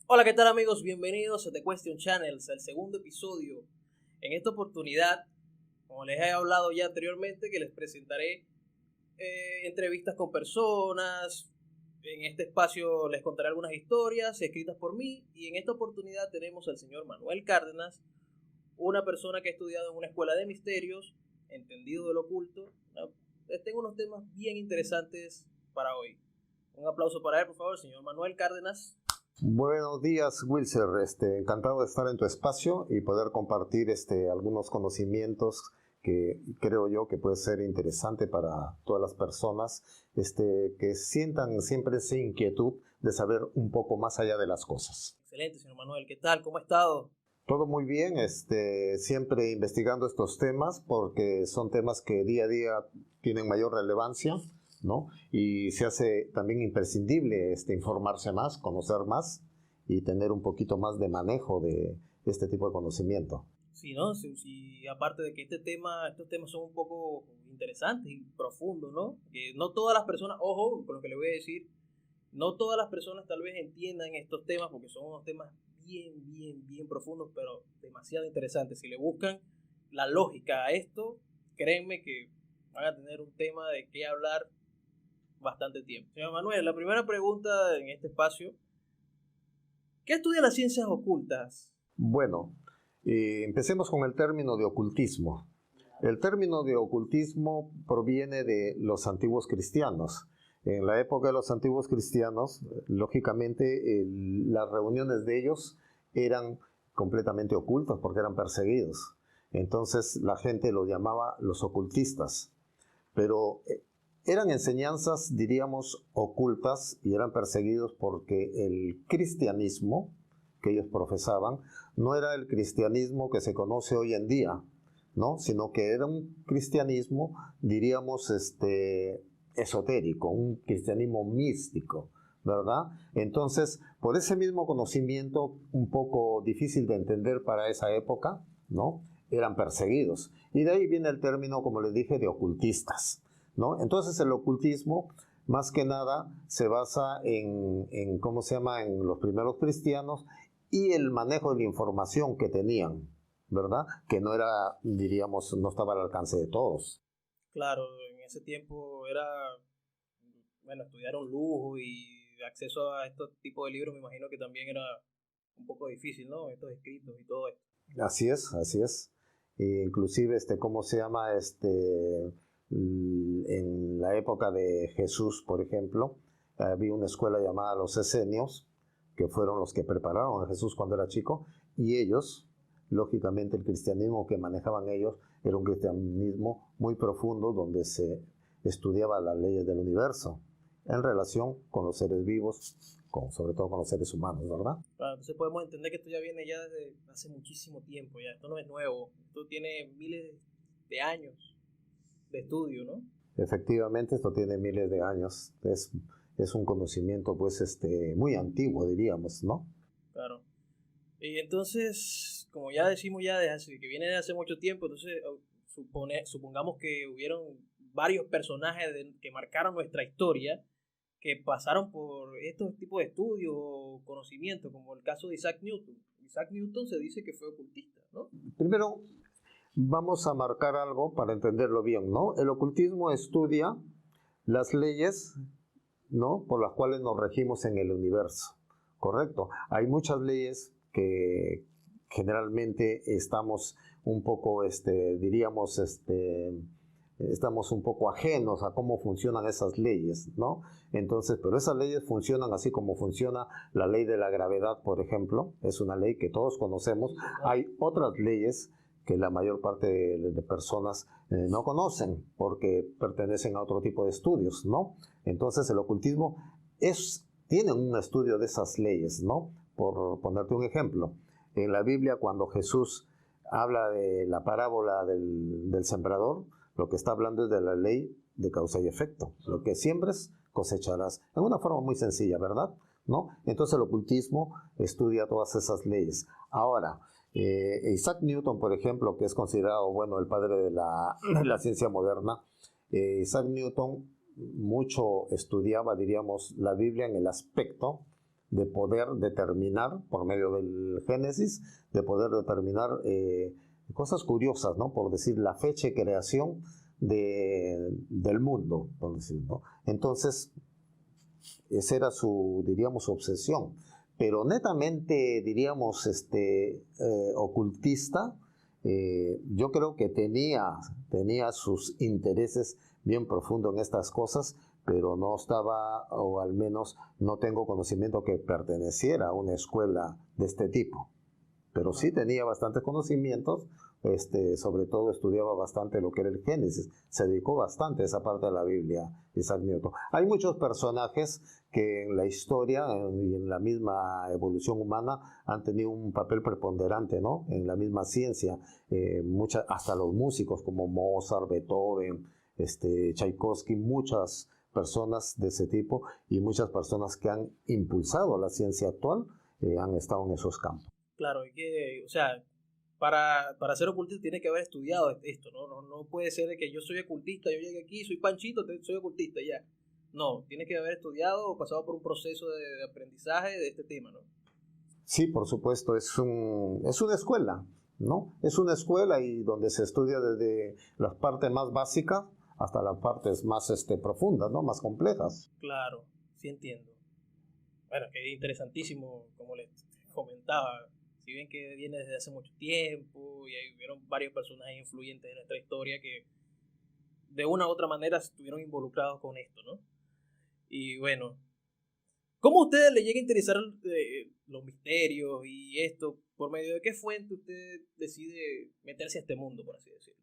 Hola, ¿qué tal amigos? Bienvenidos a The Question Channels, el segundo episodio. En esta oportunidad, como les he hablado ya anteriormente, que les presentaré entrevistas con personas. En este espacio les contaré algunas historias escritas por mí. Y en esta oportunidad tenemos al señor Manuel Cárdenas, una persona que ha estudiado en una escuela de misterios, entendido del oculto. Les tengo unos temas bien interesantes para hoy. Un aplauso para él, por favor, señor Manuel Cárdenas. Buenos días, Wilser. Encantado de estar en tu espacio y poder compartir algunos conocimientos que creo yo que puede ser interesante para todas las personas que sientan siempre esa inquietud de saber un poco más allá de las cosas. Excelente, señor Manuel. ¿Qué tal? ¿Cómo ha estado? Todo muy bien, siempre investigando estos temas porque son temas que día a día tienen mayor relevancia, ¿no? Y se hace también imprescindible informarse más, conocer más y tener un poquito más de manejo de este tipo de conocimiento. Sí, ¿no? Sí, aparte de que estos temas son un poco interesantes y profundos, ¿no? Que no todas las personas, ojo, con lo que le voy a decir, no todas las personas tal vez entiendan estos temas porque son unos temas bien profundos, pero demasiado interesantes. Si le buscan la lógica a esto, créanme que van a tener un tema de qué hablar bastante tiempo. Señor Manuel, la primera pregunta en este espacio: ¿qué estudian las ciencias ocultas? Bueno, empecemos con el término de ocultismo. El término de ocultismo proviene de los antiguos cristianos. En la época de los antiguos cristianos, lógicamente, las reuniones de ellos eran completamente ocultas porque eran perseguidos. Entonces la gente los llamaba los ocultistas. Pero eran enseñanzas, diríamos, ocultas y eran perseguidos porque el cristianismo que ellos profesaban no era el cristianismo que se conoce hoy en día, ¿no? Sino que era un cristianismo, diríamos, esotérico, un cristianismo místico, ¿verdad? Entonces, por ese mismo conocimiento un poco difícil de entender para esa época, ¿no? Eran perseguidos. Y de ahí viene el término, como les dije, de ocultistas, ¿no? Entonces el ocultismo, más que nada, se basa ¿cómo se llama?, en los primeros cristianos y el manejo de la información que tenían, ¿verdad? Que no era, diríamos, no estaba al alcance de todos. Claro, en ese tiempo era, bueno, estudiar un lujo y acceso a estos tipos de libros me imagino que también era un poco difícil, ¿no? Estos escritos y todo esto. Así es, así es. E inclusive, ¿cómo se llama? En la época de Jesús, por ejemplo, había una escuela llamada los Esenios, que fueron los que prepararon a Jesús cuando era chico, y ellos, lógicamente, el cristianismo que manejaban ellos era un cristianismo muy profundo donde se estudiaba las leyes del universo en relación con los seres vivos, sobre todo con los seres humanos, ¿verdad? Claro, entonces podemos entender que esto ya viene ya desde hace muchísimo tiempo, ya esto no es nuevo, esto tiene miles de años de estudio, ¿no? Efectivamente, esto tiene miles de años, es un conocimiento pues muy antiguo, diríamos, ¿no? Claro. Y entonces, como ya decimos ya que viene de hace mucho tiempo, entonces supongamos que hubieron varios personajes que marcaron nuestra historia, que pasaron por estos tipos de estudios o conocimientos, como el caso de Isaac Newton. Isaac Newton se dice que fue ocultista, ¿no? Primero, vamos a marcar algo para entenderlo bien, ¿no? El ocultismo estudia las leyes, ¿no?, por las cuales nos regimos en el universo, ¿correcto? Hay muchas leyes que generalmente estamos un poco, diríamos, estamos un poco ajenos a cómo funcionan esas leyes, ¿no? Entonces, pero esas leyes funcionan así como funciona la ley de la gravedad, por ejemplo, es una ley que todos conocemos. Hay otras leyes que la mayor parte de personas no conocen porque pertenecen a otro tipo de estudios, ¿no? Entonces el ocultismo tiene un estudio de esas leyes, ¿no? Por ponerte un ejemplo, en la Biblia cuando Jesús habla de la parábola del sembrador, lo que está hablando es de la ley de causa y efecto. Lo que siembres, cosecharás. En una forma muy sencilla, ¿verdad? ¿No? Entonces el ocultismo estudia todas esas leyes. Ahora, Isaac Newton, por ejemplo, que es considerado, bueno, el padre de la ciencia moderna, Isaac Newton mucho estudiaba, diríamos, la Biblia en el aspecto de poder determinar, por medio del Génesis, de poder determinar cosas curiosas, ¿no? Por decir, la fecha de creación del mundo, por decir, ¿no? Entonces, esa era su, diríamos, su obsesión. Pero netamente, diríamos, ocultista, yo creo que tenía sus intereses bien profundos en estas cosas, pero no estaba, o al menos no tengo conocimiento que perteneciera a una escuela de este tipo. Pero sí tenía bastantes conocimientos, sobre todo estudiaba bastante lo que era el Génesis, se dedicó bastante a esa parte de la Biblia, Isaac Newton. Hay muchos personajes que en la historia y en la misma evolución humana han tenido un papel preponderante, ¿no? En la misma ciencia, hasta los músicos como Mozart, Beethoven, Tchaikovsky, muchas personas de ese tipo y muchas personas que han impulsado la ciencia actual han estado en esos campos. Claro, o sea, para ser ocultista tiene que haber estudiado esto, ¿no? No puede ser de que yo soy ocultista, yo llegué aquí, soy Panchito, soy ocultista, ya. No, tiene que haber estudiado o pasado por un proceso de aprendizaje de este tema, ¿no? Sí, por supuesto, es una escuela, ¿no? Es una escuela y donde se estudia desde las partes más básicas hasta las partes más profundas, ¿no? Más complejas. Claro, sí entiendo. Bueno, que interesantísimo, como les comentaba. Si ven que viene desde hace mucho tiempo y hubieron varios personajes influyentes de nuestra historia que de una u otra manera estuvieron involucrados con esto, ¿no? Y bueno, ¿cómo a ustedes les llega a interesar los misterios y esto? ¿Por medio de qué fuente usted decide meterse a este mundo, por así decirlo?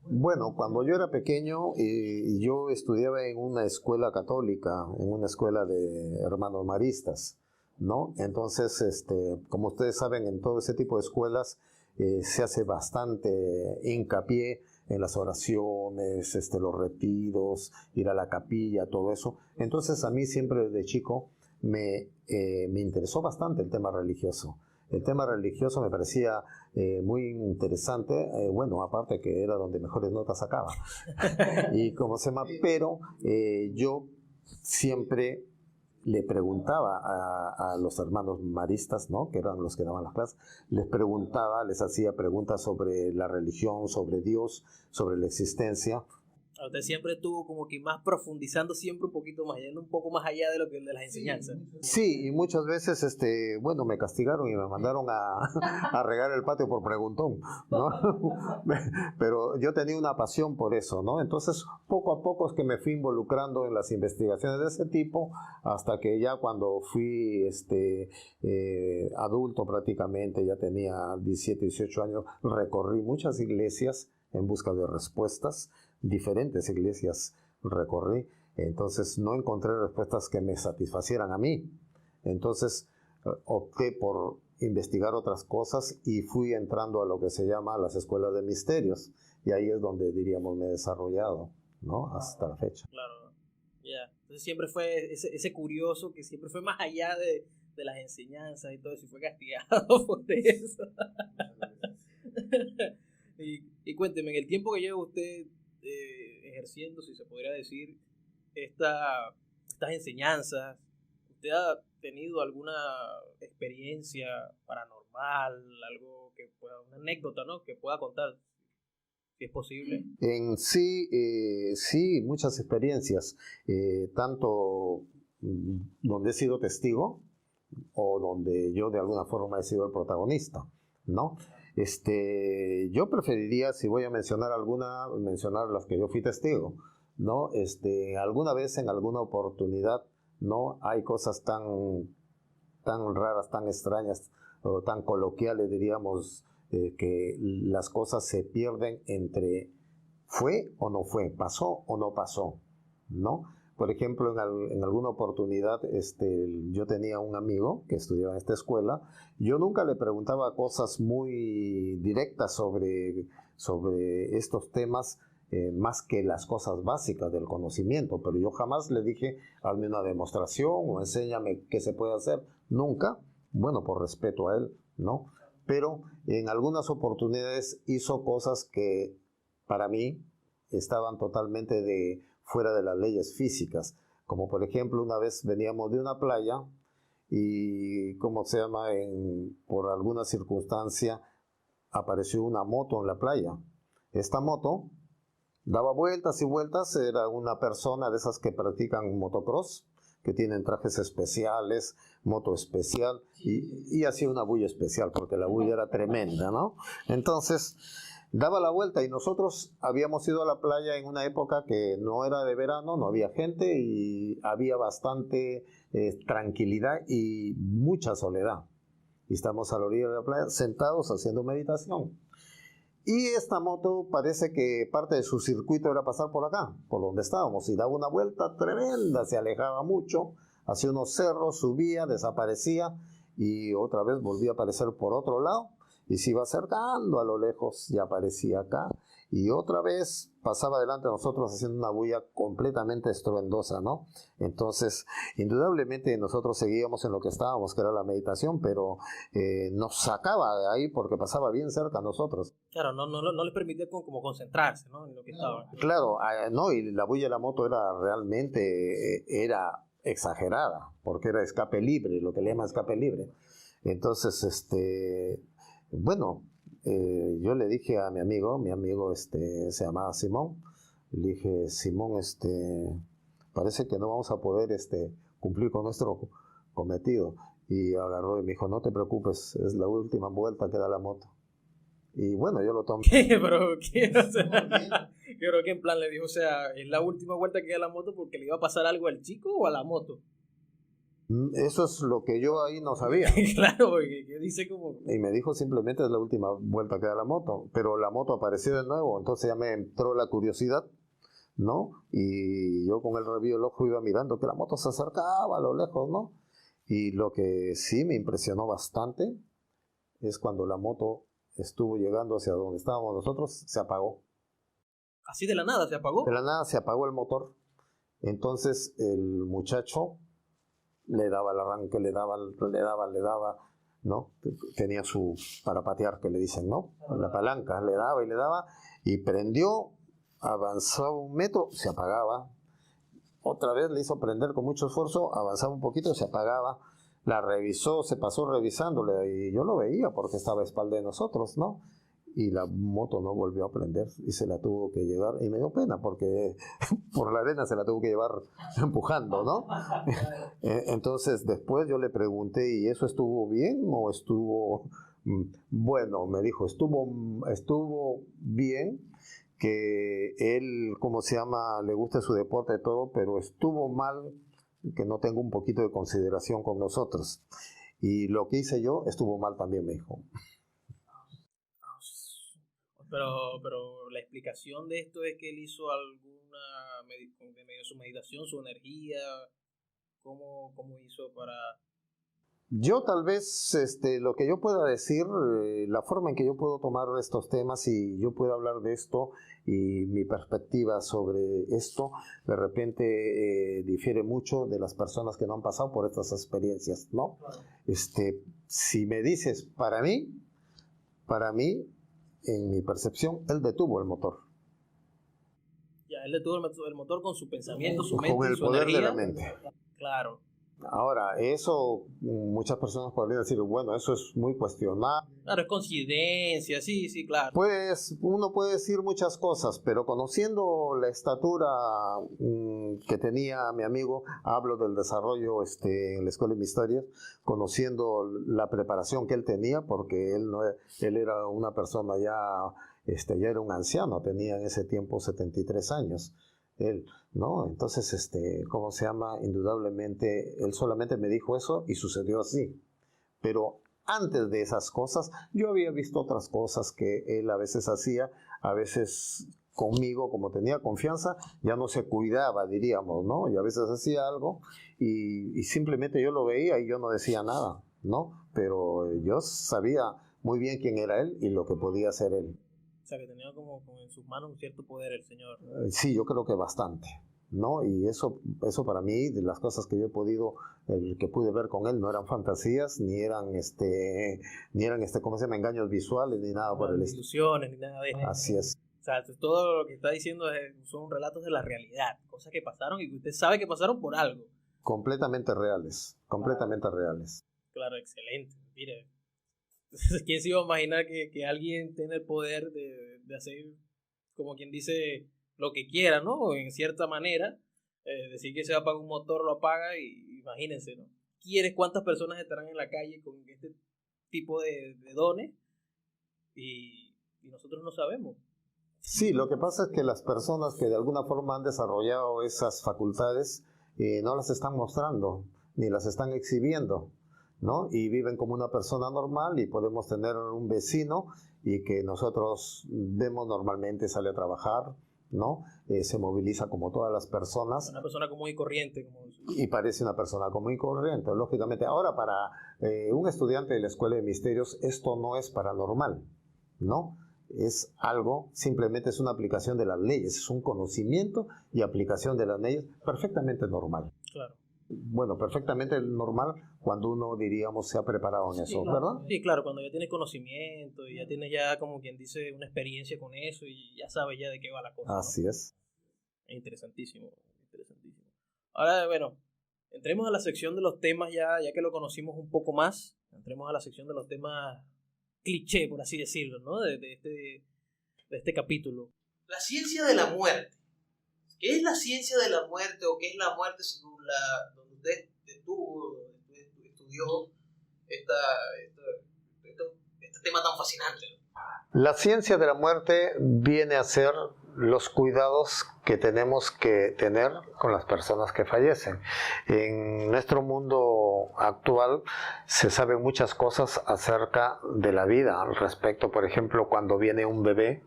Bueno, cuando yo era pequeño, yo estudiaba en una escuela católica, en una escuela de hermanos maristas, ¿no? Entonces, como ustedes saben, en todo ese tipo de escuelas se hace bastante hincapié en las oraciones, los retiros, ir a la capilla, todo eso. Entonces, a mí siempre desde chico me interesó bastante el tema religioso. El tema religioso me parecía muy interesante, bueno, aparte que era donde mejores notas sacaba. Y como se llama, pero yo siempre le preguntaba a los hermanos maristas, ¿no? Que eran los que daban las clases, les hacía preguntas sobre la religión, sobre Dios, sobre la existencia. Usted siempre estuvo como que más profundizando siempre un poquito más, yendo un poco más allá de lo que de las enseñanzas. Sí, y muchas veces, bueno, me castigaron y me mandaron a regar el patio por preguntón, ¿no? Pero yo tenía una pasión por eso, ¿no? Entonces, poco a poco es que me fui involucrando en las investigaciones de ese tipo, hasta que ya cuando fui adulto prácticamente, ya tenía 17, 18 años, recorrí muchas iglesias en busca de respuestas, diferentes iglesias recorrí, entonces no encontré respuestas que me satisfacieran a mí. Entonces opté por investigar otras cosas y fui entrando a lo que se llama las escuelas de misterios, y ahí es donde, diríamos, me he desarrollado, ¿no? Hasta la fecha. Claro, ya. Entonces siempre fue ese curioso que siempre fue más allá de las enseñanzas y todo eso, y fue castigado por eso. Y cuénteme, en el tiempo que lleva usted ejerciendo, si se podría decir, estas enseñanzas, ¿usted ha tenido alguna experiencia paranormal, algo que pueda, una anécdota, ¿no? Que pueda contar, si es posible? En sí, sí, muchas experiencias, tanto donde he sido testigo o donde yo de alguna forma he sido el protagonista, ¿no? Yo preferiría, si voy a mencionar alguna, mencionar las que yo fui testigo, ¿no? Alguna vez, en alguna oportunidad, ¿no? Hay cosas tan raras, tan extrañas, o tan coloquiales, diríamos, que las cosas se pierden entre fue o no fue, pasó o no pasó, ¿no? Por ejemplo, en alguna oportunidad yo tenía un amigo que estudiaba en esta escuela. Yo nunca le preguntaba cosas muy directas sobre estos temas, más que las cosas básicas del conocimiento, pero yo jamás le dije, hazme una demostración o enséñame qué se puede hacer. Nunca, bueno, por respeto a él, ¿no? Pero en algunas oportunidades hizo cosas que para mí estaban totalmente fuera de las leyes físicas, como por ejemplo una vez veníamos de una playa y, ¿cómo se llama? Por alguna circunstancia apareció una moto en la playa. Esta moto daba vueltas y vueltas, era una persona de esas que practican motocross, que tienen trajes especiales, moto especial, y hacía una bulla especial, porque la bulla era tremenda, ¿no? Entonces, daba la vuelta y nosotros habíamos ido a la playa en una época que no era de verano, no había gente y había bastante tranquilidad y mucha soledad. Y estamos a la orilla de la playa sentados haciendo meditación. Y esta moto parece que parte de su circuito era pasar por acá, por donde estábamos, y daba una vuelta tremenda, se alejaba mucho, hacia unos cerros, subía, desaparecía y otra vez volvía a aparecer por otro lado y se iba acercando a lo lejos y aparecía acá y otra vez pasaba delante de nosotros haciendo una bulla completamente estruendosa, ¿no? Entonces, indudablemente nosotros seguíamos en lo que estábamos, que era la meditación, pero nos sacaba de ahí porque pasaba bien cerca a nosotros. Claro, no les permitía como concentrarse, ¿no? En lo que estaba. Claro, no, y la bulla de la moto era realmente, era exagerada, porque era escape libre, lo que le llaman escape libre. Entonces, bueno, yo le dije a mi amigo se llamaba Simón, le dije, Simón, parece que no vamos a poder cumplir con nuestro cometido. Y agarró y me dijo, no te preocupes, es la última vuelta que da la moto. Y bueno, yo lo tomé. Pero creo que en plan le dijo, o sea, es la última vuelta que da la moto porque le iba a pasar algo al chico o a la moto. Eso es lo que yo ahí no sabía. Claro, porque dice como... Y me dijo simplemente es la última vuelta que da la moto, pero la moto apareció de nuevo, entonces ya me entró la curiosidad, ¿no? Y yo con el rabillo del ojo iba mirando que la moto se acercaba a lo lejos, ¿no? Y lo que sí me impresionó bastante es cuando la moto estuvo llegando hacia donde estábamos nosotros, se apagó. ¿Así de la nada se apagó? De la nada se apagó el motor. Entonces el muchacho le daba el arranque, le daba, ¿no? Tenía su para patear, que le dicen, ¿no? La palanca, le daba, y prendió, avanzaba 1 metro, se apagaba. Otra vez le hizo prender con mucho esfuerzo, avanzaba un poquito, se apagaba. La revisó, se pasó revisándole, y yo lo veía porque estaba a espalda de nosotros, ¿no? Y la moto no volvió a prender y se la tuvo que llevar, y me dio pena porque por la arena se la tuvo que llevar empujando, ¿no? Entonces después yo le pregunté, ¿y eso estuvo bien o estuvo bueno? Me dijo, estuvo bien, que él, ¿cómo se llama? Le gusta su deporte y todo, pero estuvo mal que no tenga un poquito de consideración con nosotros. Y lo que hice yo estuvo mal también, me dijo. Pero la explicación de esto es que él hizo alguna medio su meditación, su energía, ¿cómo hizo para...? Yo tal vez, lo que yo pueda decir, la forma en que yo puedo tomar estos temas y yo puedo hablar de esto y mi perspectiva sobre esto, de repente difiere mucho de las personas que no han pasado por estas experiencias, ¿no? Si me dices, para mí, en mi percepción, él detuvo el motor. Ya, él detuvo el motor con su pensamiento, su mente, con el su poder energía. de la mente. Claro. Ahora, eso muchas personas podrían decir, bueno, eso es muy cuestionable. Claro, es coincidencia, sí, claro. Pues uno puede decir muchas cosas, pero conociendo la estatura que tenía mi amigo, hablo del desarrollo en la Escuela de Misterios, conociendo la preparación que él tenía, porque él era una persona ya era un anciano, tenía en ese tiempo 73 años. Él, ¿no? Entonces, ¿cómo se llama? Indudablemente, él solamente me dijo eso y sucedió así. Pero antes de esas cosas, yo había visto otras cosas que él a veces hacía, a veces conmigo, como tenía confianza, ya no se cuidaba, diríamos, ¿no? Y a veces hacía algo y simplemente yo lo veía y yo no decía nada, ¿no? Pero yo sabía muy bien quién era él y lo que podía hacer él. O sea, que tenía como en sus manos un cierto poder el Señor. Sí, yo creo que bastante, ¿no? Y eso para mí, de las cosas que yo he podido, que pude ver con él, no eran fantasías, ni eran, ¿cómo se llama? Engaños visuales, ni nada por el estilo. Ilusiones, ni nada de eso. Así es. O sea, todo lo que está diciendo son relatos de la realidad, cosas que pasaron y que usted sabe que pasaron por algo. Completamente reales, completamente reales. Claro, excelente. Mire, ¿quién se iba a imaginar que alguien tiene el poder de hacer, como quien dice, lo que quiera, ¿no? En cierta manera, decir que se apaga un motor, lo apaga y imagínense, ¿no? ¿Cuántas personas estarán en la calle con este tipo de dones? Y nosotros no sabemos. Sí, lo que pasa es que las personas que de alguna forma han desarrollado esas facultades no las están mostrando, ni las están exhibiendo, ¿no? Y viven como una persona normal y podemos tener un vecino y que nosotros vemos normalmente, sale a trabajar, ¿no? Se moviliza como todas las personas. Una persona común y corriente. Y parece una persona común y corriente, lógicamente. Ahora, para un estudiante de la Escuela de Misterios, esto no es paranormal, ¿no? Es algo, simplemente es una aplicación de las leyes, es un conocimiento y aplicación de las leyes perfectamente normal. Claro. Bueno, perfectamente normal cuando uno, diríamos, se ha preparado en eso, claro, ¿verdad? Sí, claro, cuando ya tienes conocimiento y ya tienes ya, como quien dice, una experiencia con eso y ya sabes ya de qué va la cosa. Así ¿no? es. Interesantísimo, interesantísimo. Ahora, bueno, entremos a la sección de los temas ya que lo conocimos un poco más. Entremos a la sección de los temas cliché, por así decirlo, ¿no? De este capítulo. La ciencia de la muerte. ¿Qué es la ciencia de la muerte o qué es la muerte según donde usted estudió este tema tan fascinante? La ciencia de la muerte viene a ser los cuidados que tenemos que tener con las personas que fallecen. En nuestro mundo actual se saben muchas cosas acerca de la vida. Al respecto, por ejemplo, cuando viene un bebé,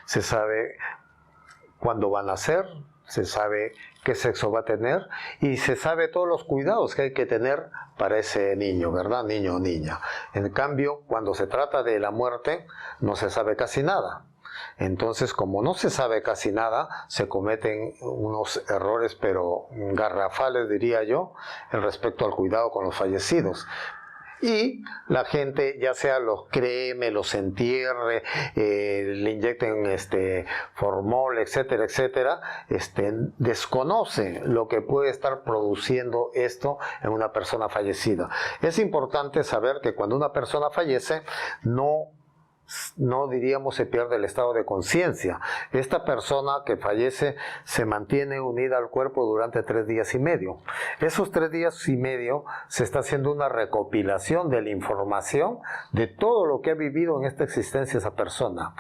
se sabe cuándo va a nacer, se sabe qué sexo va a tener y se sabe todos los cuidados que hay que tener para ese niño, ¿verdad? Niño o niña. En cambio, cuando se trata de la muerte, no se sabe casi nada. Entonces, como no se sabe casi nada, se cometen unos errores, pero garrafales, diría yo, en respecto al cuidado con los fallecidos. Y la gente, ya sea los creme, los entierre, le inyecten formol, etcétera, etcétera, desconoce lo que puede estar produciendo esto en una persona fallecida. Es importante saber que cuando una persona fallece, no diríamos se pierde el estado de conciencia. Esta persona que fallece se mantiene unida al cuerpo durante 3 días y medio. Esos 3 días y medio se está haciendo una recopilación de la información de todo lo que ha vivido en esta existencia esa persona.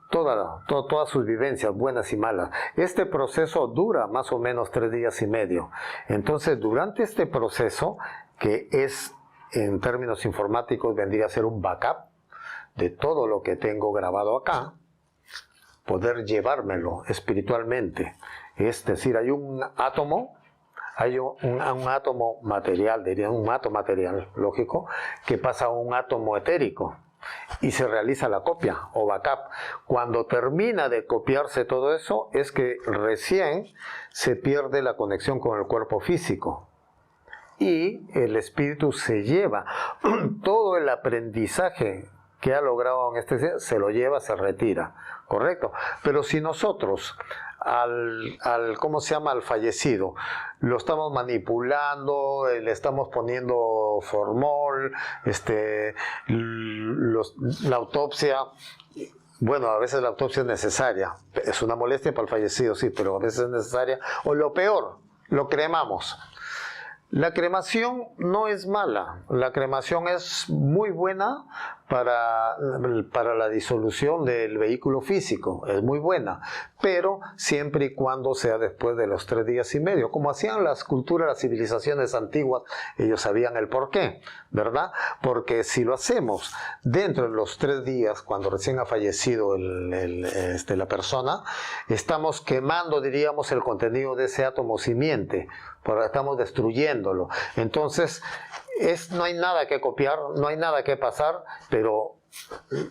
Todas sus vivencias, buenas y malas. Este proceso dura más o menos 3 días y medio. Entonces, durante este proceso, que es, en términos informáticos, vendría a ser un backup de todo lo que tengo grabado acá, poder llevármelo espiritualmente. Es decir, hay un átomo, un átomo material, diría un átomo material, lógico, que pasa a un átomo etérico y se realiza la copia o backup. Cuando termina de copiarse todo eso, es que recién se pierde la conexión con el cuerpo físico. Y el espíritu se lleva todo el aprendizaje que ha logrado en este, se lo lleva, se retira, ¿correcto? Pero si nosotros al fallecido lo estamos manipulando, le estamos poniendo formol, la autopsia, bueno, a veces la autopsia es necesaria, es una molestia para el fallecido, sí, pero a veces es necesaria, o lo peor, lo cremamos. La cremación no es mala, la cremación es muy buena para la disolución del vehículo físico, es muy buena, pero siempre y cuando sea después de los 3 días y medio, como hacían las culturas, las civilizaciones antiguas, ellos sabían el porqué, ¿verdad? Porque si lo hacemos dentro de los 3 días, cuando recién ha fallecido la persona, estamos quemando, diríamos, el contenido de ese átomo simiente, porque estamos destruyéndolo. Entonces, no hay nada que copiar, no hay nada que pasar, pero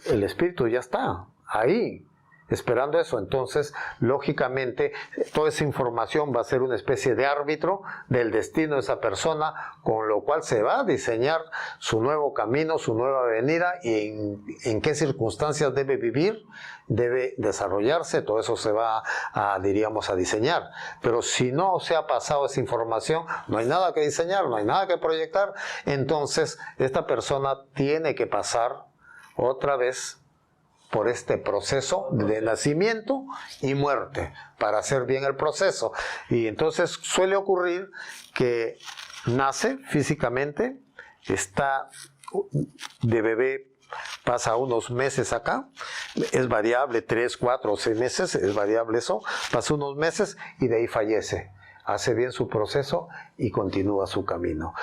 el espíritu ya está ahí. esperando eso. Entonces, lógicamente, toda esa información va a ser una especie de árbitro del destino de esa persona, con lo cual se va a diseñar su nuevo camino, su nueva venida y en qué circunstancias debe vivir, debe desarrollarse. Todo eso se va diríamos, a diseñar. Pero si no se ha pasado esa información, no hay nada que diseñar, no hay nada que proyectar. Entonces, esta persona tiene que pasar otra vez por este proceso de nacimiento y muerte, para hacer bien el proceso. Y entonces suele ocurrir que nace físicamente, está de bebé, pasa unos meses acá, es variable, 3, 4 o 6 meses, es variable eso, pasa unos meses y de ahí fallece. Hace bien su proceso y continúa su camino.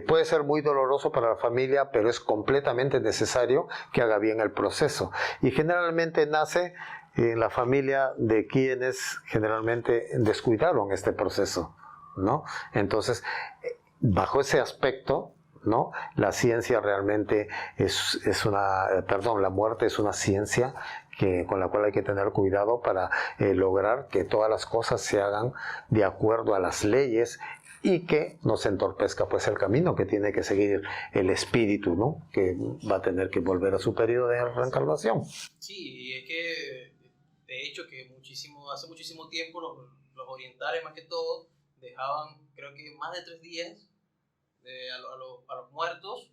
Puede ser muy doloroso para la familia, pero es completamente necesario que haga bien el proceso. Y generalmente nace en la familia de quienes generalmente descuidaron este proceso, ¿no? Entonces, bajo ese aspecto, ¿no? La ciencia realmente la muerte es una ciencia con la cual hay que tener cuidado para lograr que todas las cosas se hagan de acuerdo a las leyes y que no se entorpezca pues el camino que tiene que seguir el espíritu, ¿no? Que va a tener que volver a su periodo de reencarnación. Sí, y es que de hecho que hace muchísimo tiempo los orientales más que todo dejaban, creo que más de 3 días a los muertos,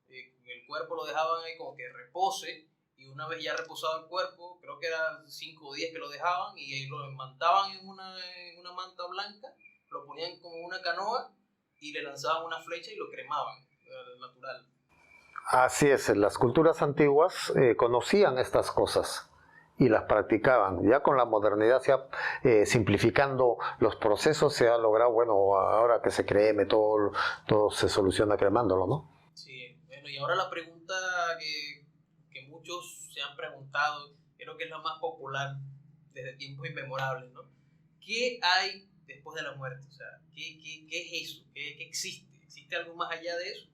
el cuerpo lo dejaban ahí como que repose, y una vez ya reposado el cuerpo, creo que eran 5 o 10 que lo dejaban, y ahí lo enmantaban en una manta blanca, lo ponían como una canoa y le lanzaban una flecha y lo cremaban, natural. Así es, las culturas antiguas conocían estas cosas y las practicaban. Ya con la modernidad simplificando los procesos se ha logrado, bueno, ahora que se creme, todo se soluciona cremándolo, ¿no? Sí, bueno, y ahora la pregunta que muchos se han preguntado, creo que es la más popular desde tiempos inmemorables, ¿no? ¿Qué hay después de la muerte? O sea, ¿qué es eso? ¿Qué existe? ¿Existe algo más allá de eso?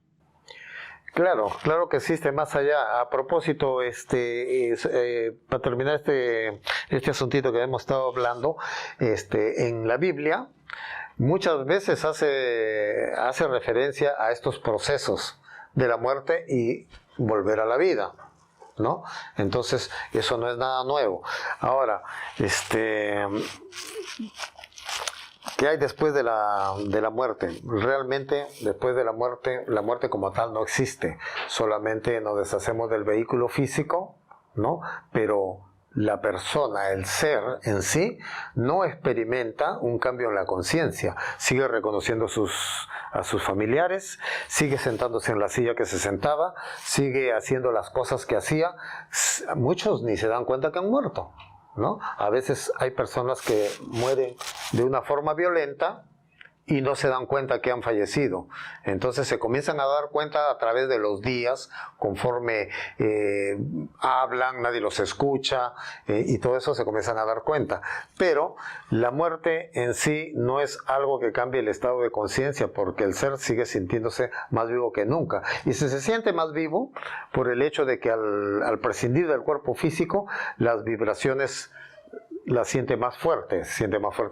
Claro que existe más allá. A propósito, para terminar este asuntito que hemos estado hablando, en la Biblia muchas veces hace referencia a estos procesos de la muerte y volver a la vida, ¿no? Entonces, eso no es nada nuevo. Ahora, ¿qué hay después de la muerte? Realmente, después de la muerte como tal no existe. Solamente nos deshacemos del vehículo físico, ¿no? Pero la persona, el ser en sí, no experimenta un cambio en la conciencia. Sigue reconociendo a sus familiares, sigue sentándose en la silla que se sentaba, sigue haciendo las cosas que hacía. Muchos ni se dan cuenta que han muerto, ¿no? A veces hay personas que mueren de una forma violenta y no se dan cuenta que han fallecido. Entonces se comienzan a dar cuenta a través de los días, conforme hablan, nadie los escucha, y todo eso se comienzan a dar cuenta. Pero la muerte en sí no es algo que cambie el estado de conciencia, porque el ser sigue sintiéndose más vivo que nunca. Y se siente más vivo por el hecho de que al prescindir del cuerpo físico, las vibraciones las siente más fuerte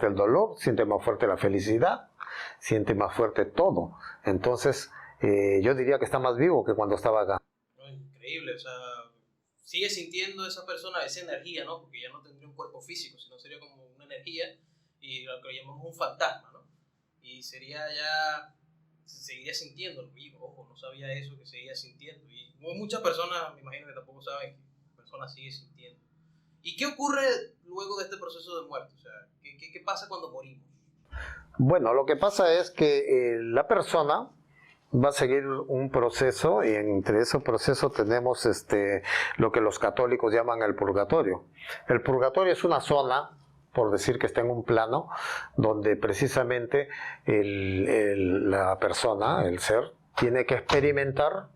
el dolor, siente más fuerte la felicidad, siente más fuerte todo. Entonces, yo diría que está más vivo que cuando estaba acá. No, increíble, o sea, sigue sintiendo esa persona esa energía, ¿no? Porque ya no tendría un cuerpo físico, sino sería como una energía, y lo que llamamos un fantasma, ¿no? Y se seguiría sintiendo, y ojo, no sabía eso, que seguía sintiendo. Y muchas personas, me imagino que tampoco saben que la persona sigue sintiendo. ¿Y qué ocurre luego de este proceso de muerte? O sea, ¿qué pasa cuando morimos? Bueno, lo que pasa es que la persona va a seguir un proceso, y entre ese proceso tenemos lo que los católicos llaman el purgatorio. El purgatorio es una zona, por decir que está en un plano, donde precisamente la persona, el ser, tiene que experimentar,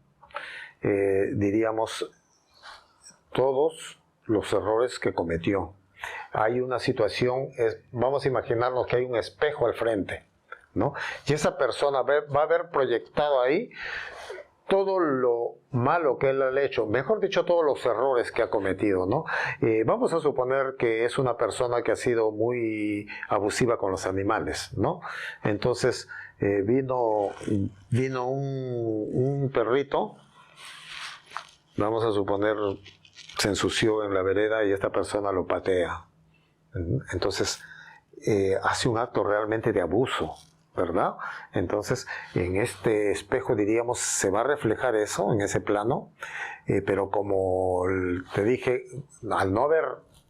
diríamos, todos los errores que cometió. Hay una situación, vamos a imaginarnos que hay un espejo al frente, ¿no? Y esa persona va a haber proyectado ahí todo lo malo que él ha hecho, mejor dicho, todos los errores que ha cometido, ¿no? Vamos a suponer que es una persona que ha sido muy abusiva con los animales, ¿no? Entonces vino un perrito, vamos a suponer, se ensució en la vereda y esta persona lo patea. Entonces hace un acto realmente de abuso, ¿verdad? Entonces, en este espejo, diríamos, se va a reflejar eso, en ese plano, pero como te dije, al no haber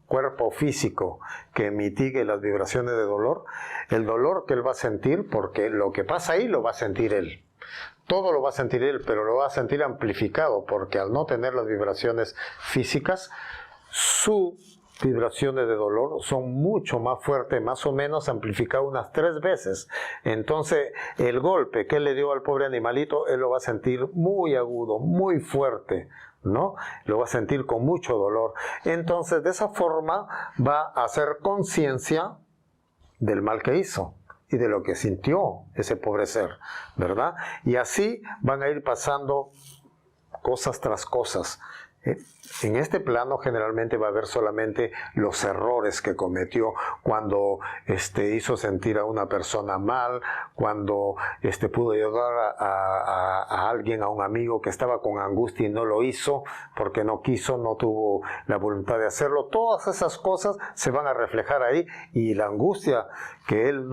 cuerpo físico que mitigue las vibraciones de dolor, el dolor que él va a sentir, porque lo que pasa ahí lo va a sentir él. Todo lo va a sentir él, pero lo va a sentir amplificado, porque al no tener las vibraciones físicas, sus vibraciones de dolor son mucho más fuertes, más o menos amplificado unas 3 veces. Entonces, el golpe que él le dio al pobre animalito, él lo va a sentir muy agudo, muy fuerte, ¿no? Lo va a sentir con mucho dolor. Entonces, de esa forma va a hacer conciencia del mal que hizo y de lo que sintió ese pobre ser, ¿verdad? Y así van a ir pasando cosas tras cosas. En este plano generalmente va a haber solamente los errores que cometió cuando hizo sentir a una persona mal, cuando pudo ayudar a alguien, a un amigo que estaba con angustia y no lo hizo porque no quiso, no tuvo la voluntad de hacerlo. Todas esas cosas se van a reflejar ahí, y la angustia que él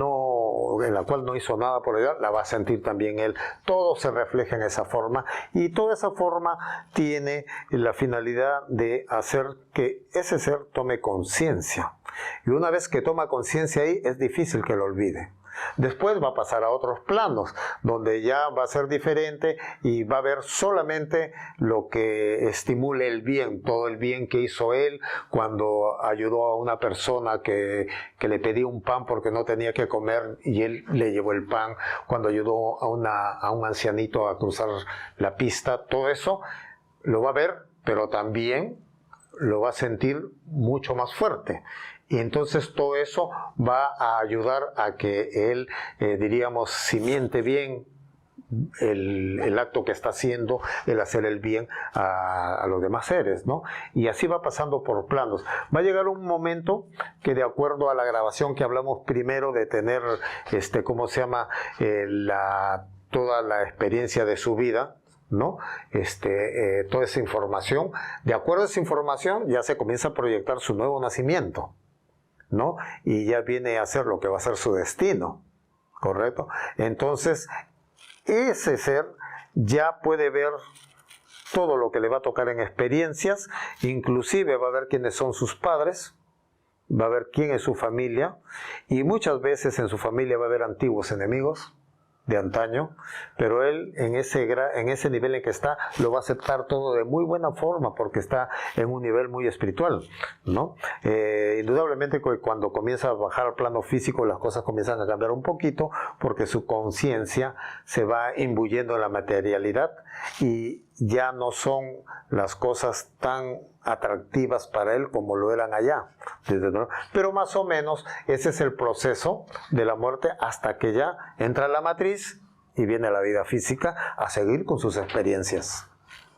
en la cual no hizo nada por ayudar, la va a sentir también él. Todo se refleja en esa forma, y toda esa forma tiene la finalidad de hacer que ese ser tome conciencia. Y una vez que toma conciencia ahí, es difícil que lo olvide. Después va a pasar a otros planos, donde ya va a ser diferente y va a ver solamente lo que estimule el bien, todo el bien que hizo él cuando ayudó a una persona que le pedía un pan porque no tenía que comer y él le llevó el pan, cuando ayudó a un ancianito a cruzar la pista. Todo eso lo va a ver, pero también lo va a sentir mucho más fuerte. Y entonces todo eso va a ayudar a que él, diríamos, simiente bien el acto que está haciendo, el hacer el bien a los demás seres, ¿no? Y así va pasando por planos. Va a llegar un momento que, de acuerdo a la grabación que hablamos primero, de tener, ¿cómo se llama? Toda la experiencia de su vida, ¿no? Toda esa información, de acuerdo a esa información ya se comienza a proyectar su nuevo nacimiento, ¿no? Y ya viene a ser lo que va a ser su destino, ¿correcto? Entonces, ese ser ya puede ver todo lo que le va a tocar en experiencias, inclusive va a ver quiénes son sus padres, va a ver quién es su familia, y muchas veces en su familia va a haber antiguos enemigos de antaño, pero él en ese nivel en que está, lo va a aceptar todo de muy buena forma, porque está en un nivel muy espiritual, ¿no? Indudablemente cuando comienza a bajar al plano físico, las cosas comienzan a cambiar un poquito, porque su conciencia se va imbuyendo en la materialidad y ya no son las cosas tan atractivas para él como lo eran allá. Pero más o menos ese es el proceso de la muerte, hasta que ya entra la matriz y viene la vida física a seguir con sus experiencias.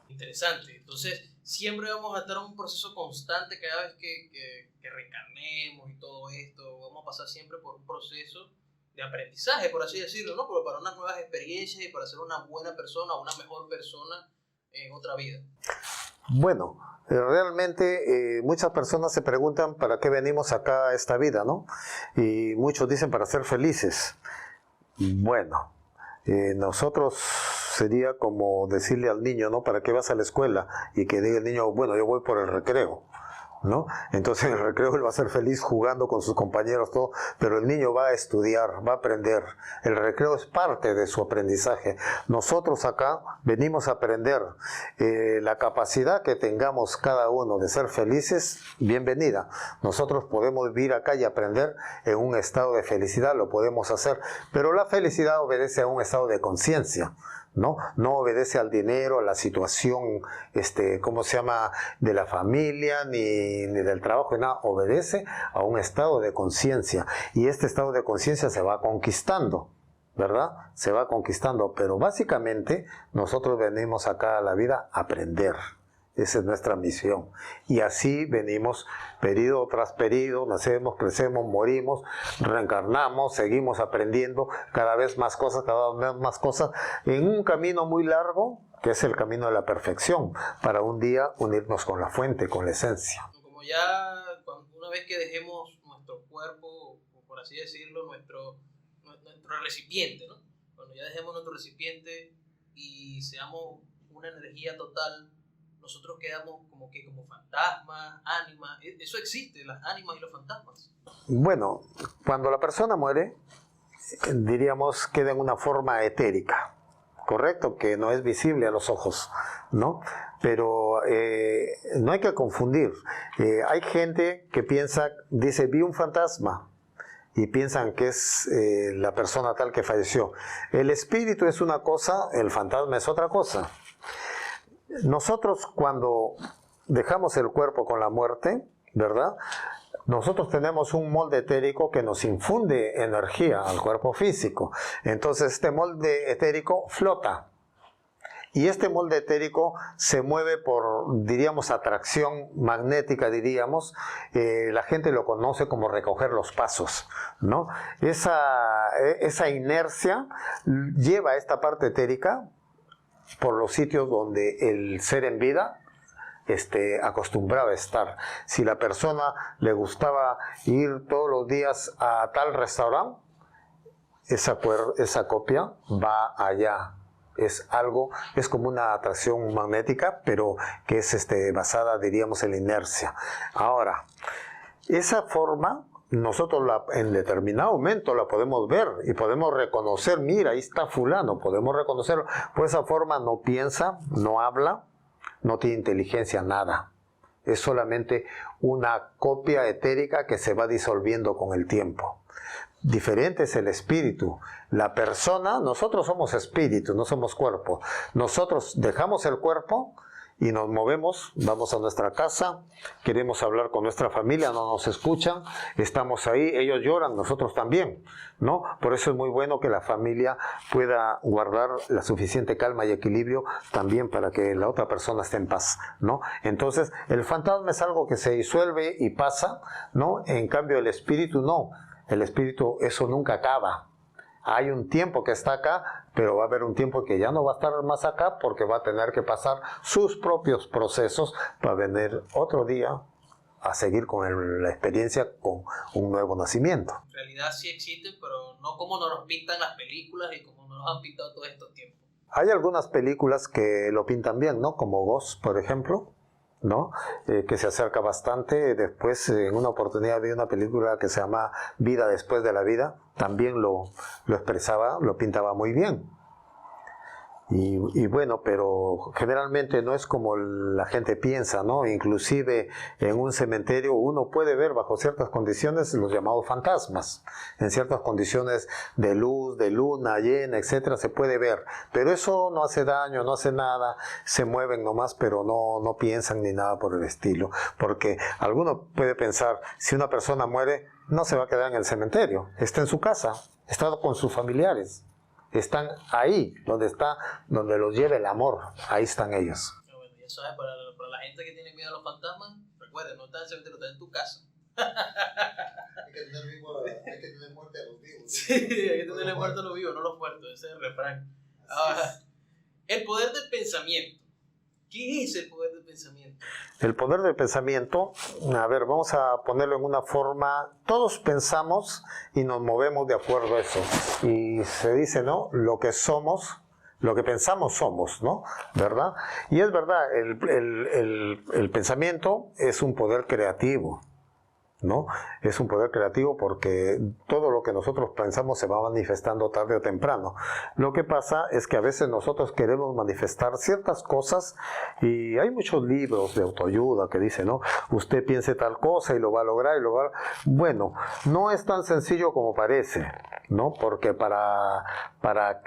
Interesante. Entonces, siempre vamos a estar en un proceso constante cada vez que reencarnemos y todo esto. Vamos a pasar siempre por un proceso de aprendizaje, por así decirlo, ¿no? Pero para unas nuevas experiencias y para ser una buena persona, una mejor persona en otra vida. Bueno, realmente muchas personas se preguntan para qué venimos acá a esta vida, ¿no? Y muchos dicen para ser felices. Bueno, nosotros sería como decirle al niño, ¿no? ¿Para qué vas a la escuela? Y que diga el niño, bueno, yo voy por el recreo, ¿no? Entonces en el recreo él va a ser feliz jugando con sus compañeros, todo, pero el niño va a estudiar, va a aprender. El recreo es parte de su aprendizaje. Nosotros acá venimos a aprender. La capacidad que tengamos cada uno de ser felices, bienvenida. Nosotros podemos vivir acá y aprender en un estado de felicidad, lo podemos hacer, pero la felicidad obedece a un estado de conciencia, ¿no? No obedece al dinero, a la situación, ¿cómo se llama?, de la familia, ni del trabajo, ni nada. Obedece a un estado de conciencia, y este estado de conciencia se va conquistando, ¿verdad? Se va conquistando, pero básicamente nosotros venimos acá a la vida a aprender. Esa es nuestra misión. Y así venimos periodo tras periodo, nacemos, crecemos, morimos, reencarnamos, seguimos aprendiendo cada vez más cosas, en un camino muy largo, que es el camino de la perfección, para un día unirnos con la fuente, con la esencia. Como ya una vez que dejemos nuestro cuerpo, por así decirlo, nuestro recipiente, ¿no? Cuando ya dejemos nuestro recipiente y seamos una energía total, nosotros quedamos como fantasmas, ánimas. Eso existe, las ánimas y los fantasmas. Bueno, cuando la persona muere, diríamos, queda en una forma etérica, ¿correcto? Que no es visible a los ojos, ¿no? Pero no hay que confundir. Hay gente que dice, vi un fantasma, y piensan que es la persona tal que falleció. El espíritu es una cosa, el fantasma es otra cosa. Nosotros cuando dejamos el cuerpo con la muerte, ¿verdad? Nosotros tenemos un molde etérico que nos infunde energía al cuerpo físico. Entonces este molde etérico flota. Y este molde etérico se mueve por, diríamos, atracción magnética, diríamos. La gente lo conoce como recoger los pasos, ¿no? Esa inercia lleva a esta parte etérica por los sitios donde el ser en vida acostumbraba a estar. Si la persona le gustaba ir todos los días a tal restaurante, esa copia va allá. Es como una atracción magnética, pero que es basada, diríamos, en la inercia. Ahora, esa forma, nosotros en determinado momento la podemos ver y podemos reconocer, mira, ahí está fulano, podemos reconocerlo. Por esa forma no piensa, no habla, no tiene inteligencia, nada. Es solamente una copia etérica que se va disolviendo con el tiempo. Diferente es el espíritu. La persona, nosotros somos espíritu, no somos cuerpo. Nosotros dejamos el cuerpo y nos movemos, vamos a nuestra casa, queremos hablar con nuestra familia, no nos escuchan, estamos ahí, ellos lloran, nosotros también, ¿no? Por eso es muy bueno que la familia pueda guardar la suficiente calma y equilibrio también para que la otra persona esté en paz, ¿no? Entonces, el fantasma es algo que se disuelve y pasa, ¿no? En cambio, el espíritu no. El espíritu, eso nunca acaba. Hay un tiempo que está acá, pero va a haber un tiempo que ya no va a estar más acá porque va a tener que pasar sus propios procesos para venir otro día a seguir con la experiencia con un nuevo nacimiento. En realidad sí existen, pero no como nos los pintan las películas y como nos los han pintado todos estos tiempos. Hay algunas películas que lo pintan bien, ¿no? Como Ghost, por ejemplo, ¿no? Que se acerca bastante. Después, en una oportunidad vi una película que se llama Vida después de la vida, también lo expresaba, lo pintaba muy bien. Y bueno, pero generalmente no es como la gente piensa, ¿no? Inclusive en un cementerio uno puede ver bajo ciertas condiciones los llamados fantasmas. En ciertas condiciones de luz, de luna llena, etcétera, se puede ver. Pero eso no hace daño, no hace nada, se mueven nomás, pero no piensan ni nada por el estilo. Porque alguno puede pensar, si una persona muere, no se va a quedar en el cementerio, está en su casa, está con sus familiares. Están ahí, donde los lleva el amor, ahí están ellos. Bueno, ya sabes, para la gente que tiene miedo a los fantasmas, recuerden, no está en el cementerio, está en tu casa. Hay que tener muerte a los vivos. Sí, hay que tenerle muerte a los vivos, no los muertos, ese es el refrán. El poder del pensamiento. ¿Qué es el poder del pensamiento? El poder del pensamiento, a ver, vamos a ponerlo en una forma, todos pensamos y nos movemos de acuerdo a eso. Y se dice, ¿no? Lo que somos, lo que pensamos somos, ¿no? ¿Verdad? Y es verdad, el pensamiento es un poder creativo, ¿no? Es un poder creativo porque todo lo que nosotros pensamos se va manifestando tarde o temprano. Lo que pasa es que a veces nosotros queremos manifestar ciertas cosas y hay muchos libros de autoayuda que dicen, ¿no? Usted piense tal cosa y lo va a lograr y lo va a... Bueno, no es tan sencillo como parece, ¿no? Porque para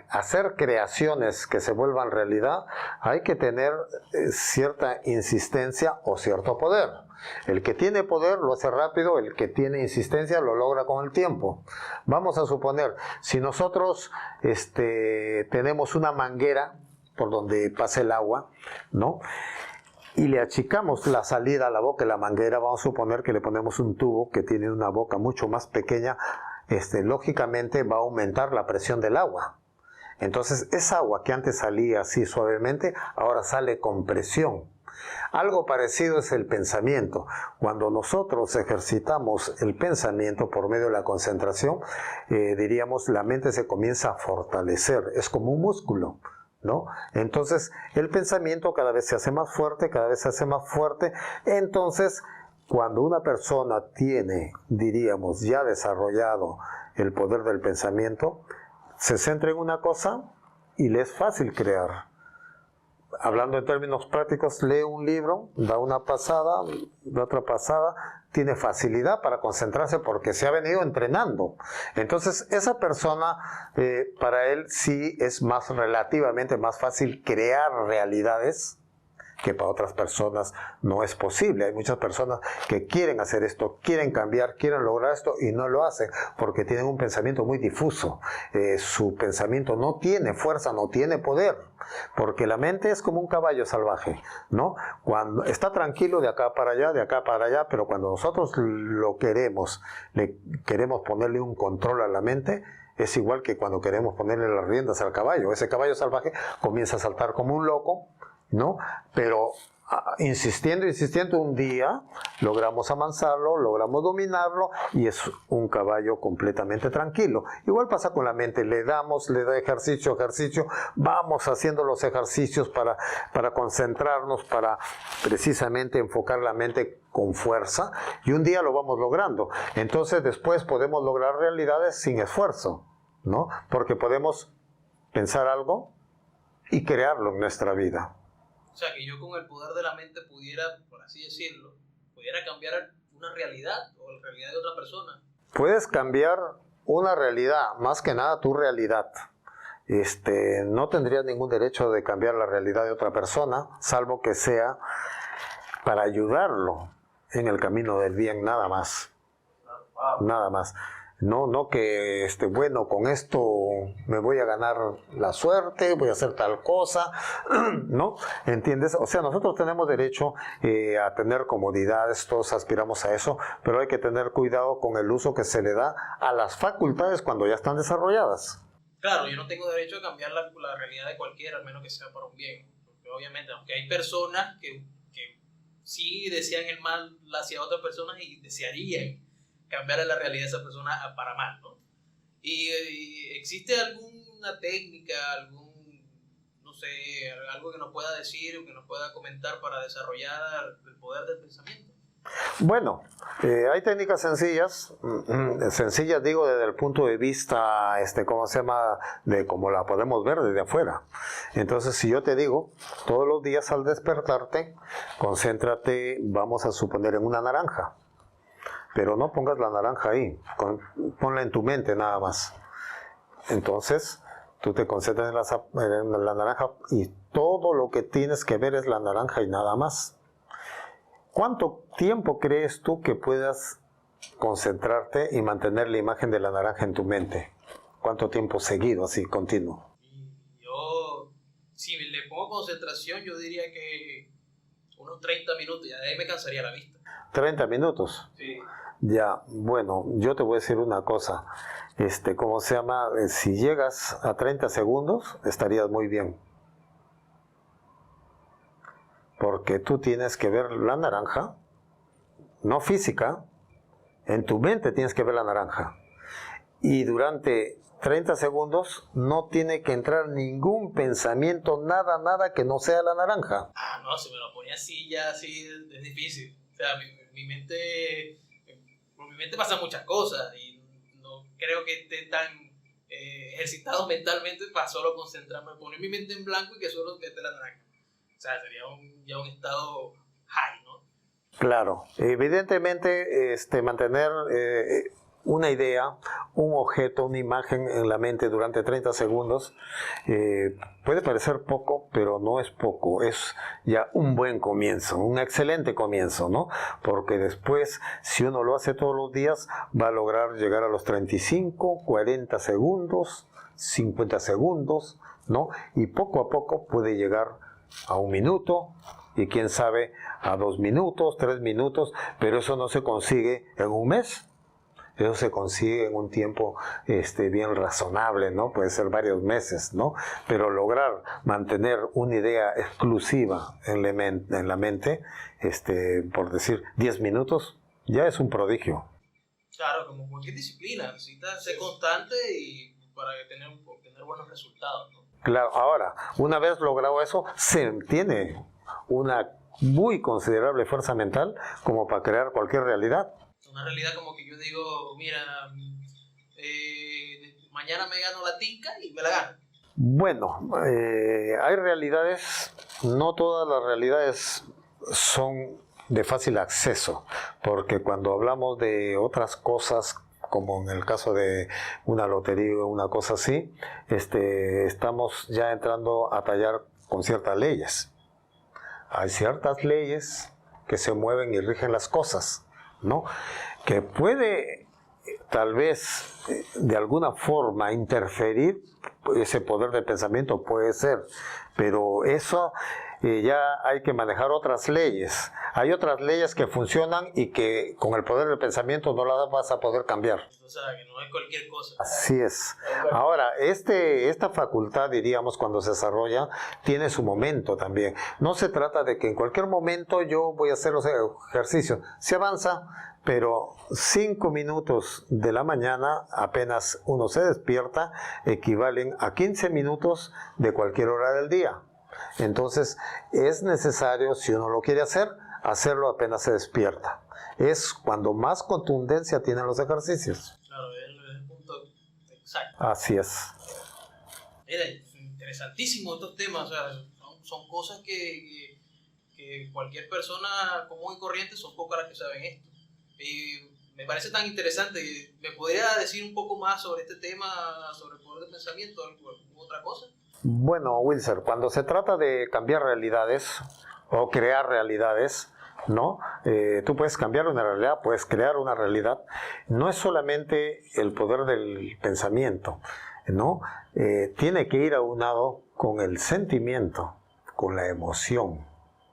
hacer creaciones que se vuelvan realidad hay que tener cierta insistencia o cierto poder. El que tiene poder lo hace rápido, el que tiene insistencia lo logra con el tiempo. Vamos a suponer, si nosotros tenemos una manguera por donde pasa el agua, ¿no? Y le achicamos la salida a la boca de la manguera, vamos a suponer que le ponemos un tubo que tiene una boca mucho más pequeña, lógicamente va a aumentar la presión del agua. Entonces, esa agua que antes salía así suavemente, ahora sale con presión. Algo parecido es el pensamiento. Cuando nosotros ejercitamos el pensamiento por medio de la concentración, diríamos, la mente se comienza a fortalecer. Es como un músculo, ¿no? Entonces, el pensamiento cada vez se hace más fuerte, cada vez se hace más fuerte. Entonces, cuando una persona tiene, diríamos, ya desarrollado el poder del pensamiento, se centra en una cosa y le es fácil crear. Hablando en términos prácticos, lee un libro, da una pasada, da otra pasada, tiene facilidad para concentrarse porque se ha venido entrenando. Entonces, esa persona, para él sí es relativamente más fácil crear realidades que para otras personas no es posible. Hay muchas personas que quieren hacer esto, quieren cambiar, quieren lograr esto y no lo hacen porque tienen un pensamiento muy difuso. Su pensamiento no tiene fuerza, no tiene poder, porque la mente es como un caballo salvaje, ¿no? Cuando está tranquilo de acá para allá, pero cuando nosotros lo queremos, le queremos ponerle un control a la mente, es igual que cuando queremos ponerle las riendas al caballo. Ese caballo salvaje comienza a saltar como un loco, ¿no? Pero insistiendo, un día logramos amansarlo, logramos dominarlo y es un caballo completamente tranquilo. Igual pasa con la mente, le da ejercicio, vamos haciendo los ejercicios para concentrarnos, para precisamente enfocar la mente con fuerza y un día lo vamos logrando. Entonces después podemos lograr realidades sin esfuerzo, ¿no? Porque podemos pensar algo y crearlo en nuestra vida. O sea, que yo con el poder de la mente pudiera, por así decirlo, pudiera cambiar una realidad o la realidad de otra persona. Puedes cambiar una realidad, más que nada tu realidad. No tendrías ningún derecho de cambiar la realidad de otra persona, salvo que sea para ayudarlo en el camino del bien, nada más. Nada más. No que, bueno, con esto me voy a ganar la suerte, voy a hacer tal cosa, ¿no? ¿Entiendes? O sea, nosotros tenemos derecho a tener comodidades, todos aspiramos a eso, pero hay que tener cuidado con el uso que se le da a las facultades cuando ya están desarrolladas. Claro, yo no tengo derecho a cambiar la realidad de cualquiera, al menos que sea para un bien. Porque obviamente, aunque hay personas que sí desean el mal hacia otras personas y desearían cambiar la realidad de esa persona para mal, ¿no? Y ¿existe alguna técnica, no sé, algo que nos pueda decir o que nos pueda comentar para desarrollar el poder del pensamiento? Bueno, hay técnicas sencillas digo desde el punto de vista, ¿cómo se llama? De cómo la podemos ver desde afuera. Entonces, si yo te digo, todos los días al despertarte, concéntrate, vamos a suponer, en una naranja. Pero no pongas la naranja ahí, ponla en tu mente nada más. Entonces, tú te concentras en la naranja y todo lo que tienes que ver es la naranja y nada más. ¿Cuánto tiempo crees tú que puedas concentrarte y mantener la imagen de la naranja en tu mente? ¿Cuánto tiempo seguido, así, continuo? Yo, si le pongo concentración, yo diría que unos 30 minutos, ya de ahí me cansaría la vista. ¿30 minutos? Sí. Ya, bueno, yo te voy a decir una cosa. ¿Cómo se llama? Si llegas a 30 segundos, estarías muy bien. Porque tú tienes que ver la naranja, no física, en tu mente tienes que ver la naranja. Y durante 30 segundos no tiene que entrar ningún pensamiento, nada que no sea la naranja. No, si me lo ponía así ya, así es difícil. O sea, mi mente... Por mi mente pasan muchas cosas y no creo que esté tan ejercitado mentalmente para solo concentrarme, poner mi mente en blanco y que solo esté la naranja. O sea, sería ya un estado high, ¿no? Claro, evidentemente mantener una idea, un objeto, una imagen en la mente durante 30 segundos, puede parecer poco, pero no es poco, es ya un buen comienzo, un excelente comienzo, ¿no? Porque después, si uno lo hace todos los días, va a lograr llegar a los 35, 40 segundos, 50 segundos, ¿no? Y poco a poco puede llegar a 1 minuto, y quién sabe, a 2 minutos, 3 minutos, pero eso no se consigue en un mes. Eso se consigue en un tiempo bien razonable, ¿no? Puede ser varios meses, ¿no? Pero lograr mantener una idea exclusiva en la mente, por decir 10 minutos, ya es un prodigio. Claro, como cualquier disciplina, necesitas ser constante y para obtener buenos resultados, ¿no? Claro, ahora, una vez logrado eso, se tiene una muy considerable fuerza mental como para crear cualquier realidad. Una realidad como que yo digo, mira, mañana me gano la tinca y me la gano. Bueno, hay realidades, no todas las realidades son de fácil acceso, porque cuando hablamos de otras cosas, como en el caso de una lotería o una cosa así, estamos ya entrando a tallar con ciertas leyes. Hay ciertas leyes que se mueven y rigen las cosas, ¿no? Que puede tal vez de alguna forma interferir ese poder de pensamiento, puede ser, pero eso ya hay que manejar otras leyes. Hay otras leyes que funcionan y que con el poder del pensamiento no las vas a poder cambiar. O sea, que no es cualquier cosa. Así es. Ahora, esta facultad, diríamos, cuando se desarrolla, tiene su momento también. No se trata de que en cualquier momento yo voy a hacer los ejercicios. Se avanza, pero 5 minutos de la mañana, apenas uno se despierta, equivalen a 15 minutos de cualquier hora del día. Entonces, es necesario, si uno lo quiere hacer, hacerlo apenas se despierta. Es cuando más contundencia tienen los ejercicios. Claro, es el punto exacto. Así es. Mira, interesantísimo estos temas, o sea, son cosas que cualquier persona común y corriente son pocas las que saben esto. Y me parece tan interesante. ¿Me podría decir un poco más sobre este tema, sobre el poder del pensamiento, alguna otra cosa? Bueno, Wilson, cuando se trata de cambiar realidades o crear realidades, ¿no? Tú puedes cambiar una realidad, puedes crear una realidad. No es solamente el poder del pensamiento, ¿no? Tiene que ir aunado con el sentimiento, con la emoción,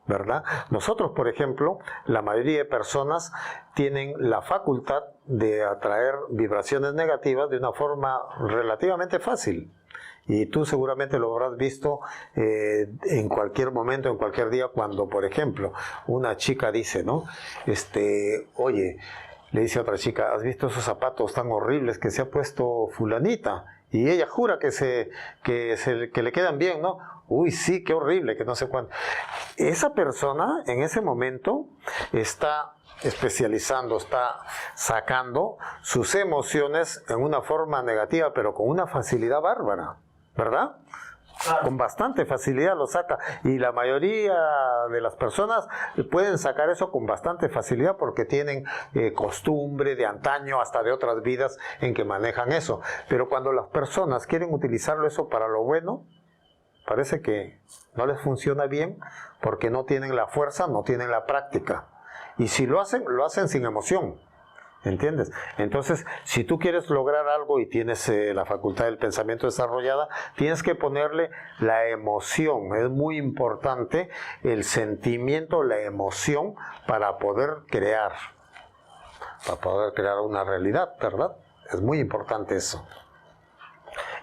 ¿verdad? Nosotros, por ejemplo, la mayoría de personas tienen la facultad de atraer vibraciones negativas de una forma relativamente fácil. Y tú seguramente lo habrás visto en cualquier momento, en cualquier día, cuando, por ejemplo, una chica dice, ¿no? Oye, le dice a otra chica, ¿has visto esos zapatos tan horribles que se ha puesto fulanita? Y ella jura que le quedan bien, ¿no? Uy, sí, qué horrible, que no sé cuánto. Esa persona, en ese momento, está especializando, está sacando sus emociones en una forma negativa, pero con una facilidad bárbara, ¿verdad? Claro. Con bastante facilidad lo saca, y la mayoría de las personas pueden sacar eso con bastante facilidad porque tienen costumbre de antaño, hasta de otras vidas en que manejan eso. Pero cuando las personas quieren utilizarlo eso para lo bueno, parece que no les funciona bien porque no tienen la fuerza, no tienen la práctica. Y si lo hacen sin emoción, ¿entiendes? Entonces, si tú quieres lograr algo y tienes la facultad del pensamiento desarrollada, tienes que ponerle la emoción. Es muy importante el sentimiento, la emoción para poder crear una realidad, ¿verdad? Es muy importante eso.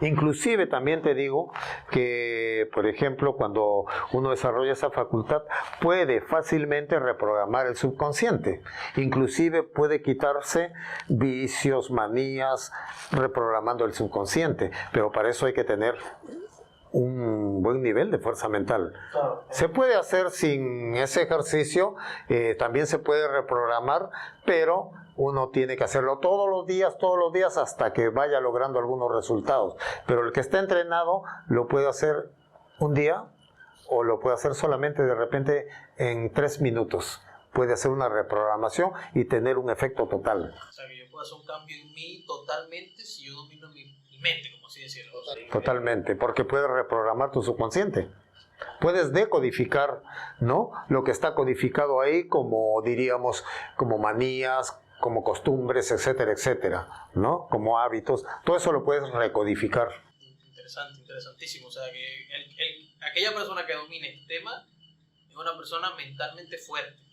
Inclusive también te digo que, por ejemplo, cuando uno desarrolla esa facultad, puede fácilmente reprogramar el subconsciente. Inclusive puede quitarse vicios, manías, reprogramando el subconsciente. Pero para eso hay que tener un buen nivel de fuerza mental. Se puede hacer sin ese ejercicio, también se puede reprogramar, pero uno tiene que hacerlo todos los días hasta que vaya logrando algunos resultados. Pero el que está entrenado lo puede hacer un día o lo puede hacer solamente de repente en 3 minutos. puede hacer una reprogramación y tener un efecto total. O sea, que yo puedo hacer un cambio en mí totalmente si yo domino mi mente, como así decirlo. Totalmente, porque puedes reprogramar tu subconsciente. Puedes decodificar, ¿no?, lo que está codificado ahí como, diríamos, como manías, como costumbres, etcétera, etcétera, ¿no?, como hábitos. Todo eso lo puedes recodificar. Interesante, interesantísimo. O sea, que aquella persona que domine este tema es una persona mentalmente fuerte.